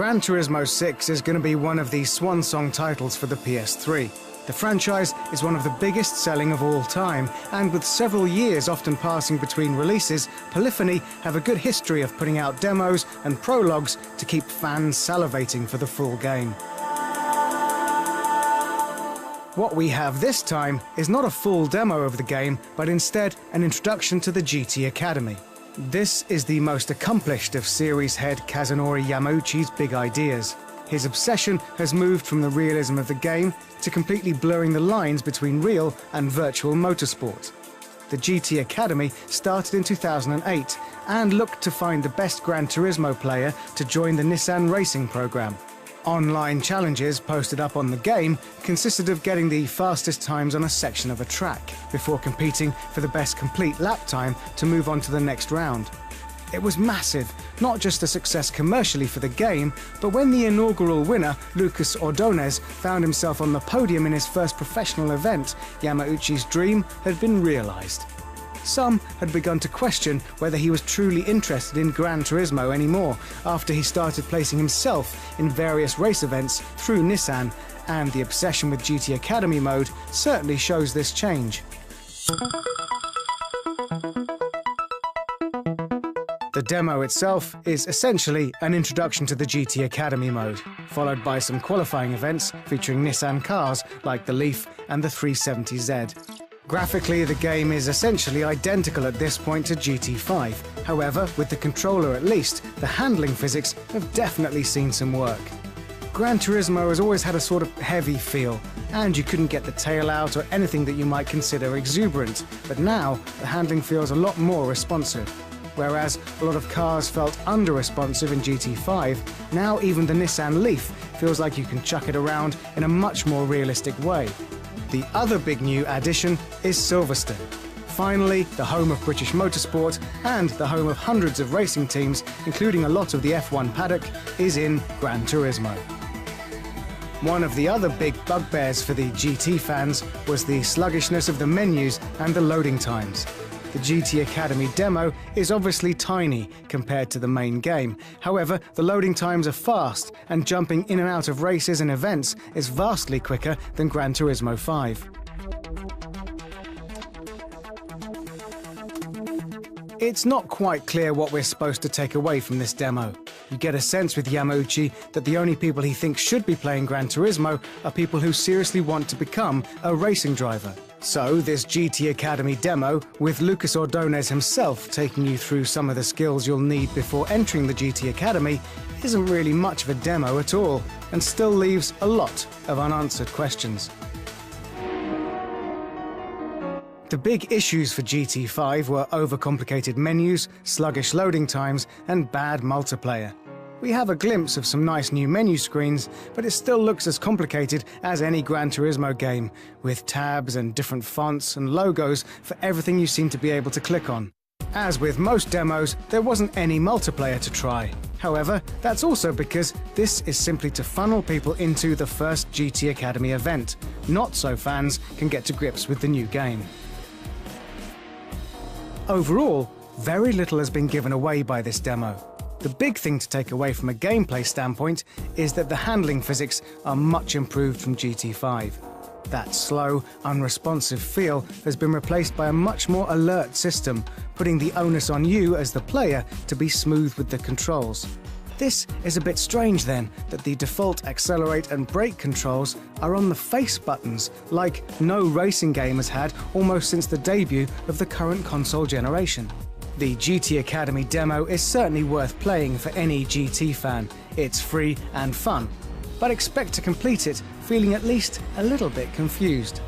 Gran Turismo 6 is going to be one of the swan song titles for the PS3. The franchise is one of the biggest selling of all time, and with several years often passing between releases, Polyphony have a good history of putting out demos and prologues to keep fans salivating for the full game. What we have this time is not a full demo of the game, but instead an introduction to the GT Academy. This is the most accomplished of series head Kazunori Yamauchi's big ideas. His obsession has moved from the realism of the game to completely blurring the lines between real and virtual motorsport. The GT Academy started in 2008 and looked to find the best Gran Turismo player to join the Nissan racing program. Online challenges posted up on the game consisted of getting the fastest times on a section of a track, before competing for the best complete lap time to move on to the next round. It was massive, not just a success commercially for the game, but when the inaugural winner, Lucas Ordonez, found himself on the podium in his first professional event, Yamauchi's dream had been realised. Some had begun to question whether he was truly interested in Gran Turismo anymore after he started placing himself in various race events through Nissan, and the obsession with GT Academy mode certainly shows this change. The demo itself is essentially an introduction to the GT Academy mode, followed by some qualifying events featuring Nissan cars like the Leaf and the 370Z. Graphically, the game is essentially identical at this point to GT5. However, with the controller at least, the handling physics have definitely seen some work. Gran Turismo has always had a sort of heavy feel, and you couldn't get the tail out or anything that you might consider exuberant, but now the handling feels a lot more responsive. Whereas a lot of cars felt under-responsive in GT5, now even the Nissan Leaf feels like you can chuck it around in a much more realistic way. The other big new addition is Silverstone. Finally, the home of British motorsport and the home of hundreds of racing teams, including a lot of the F1 paddock, is in Gran Turismo. One of the other big bugbears for the GT fans was the sluggishness of the menus and the loading times. The GT Academy demo is obviously tiny compared to the main game. However, the loading times are fast, and jumping in and out of races and events is vastly quicker than Gran Turismo 5. It's not quite clear what we're supposed to take away from this demo. You get a sense with Yamauchi that the only people he thinks should be playing Gran Turismo are people who seriously want to become a racing driver. So this GT Academy demo, with Lucas Ordonez himself taking you through some of the skills you'll need before entering the GT Academy, isn't really much of a demo at all, and still leaves a lot of unanswered questions. The big issues for GT5 were overcomplicated menus, sluggish loading times, and bad multiplayer. We have a glimpse of some nice new menu screens, but it still looks as complicated as any Gran Turismo game, with tabs and different fonts and logos for everything you seem to be able to click on. As with most demos, there wasn't any multiplayer to try. However, that's also because this is simply to funnel people into the first GT Academy event. Not so fans can get to grips with the new game. Overall, very little has been given away by this demo. The big thing to take away from a gameplay standpoint is that the handling physics are much improved from GT5. That slow, unresponsive feel has been replaced by a much more alert system, putting the onus on you as the player to be smooth with the controls. This is a bit strange then, that the default accelerate and brake controls are on the face buttons, like no racing game has had almost since the debut of the current console generation. The GT Academy demo is certainly worth playing for any GT fan. It's free and fun, but expect to complete it feeling at least a little bit confused.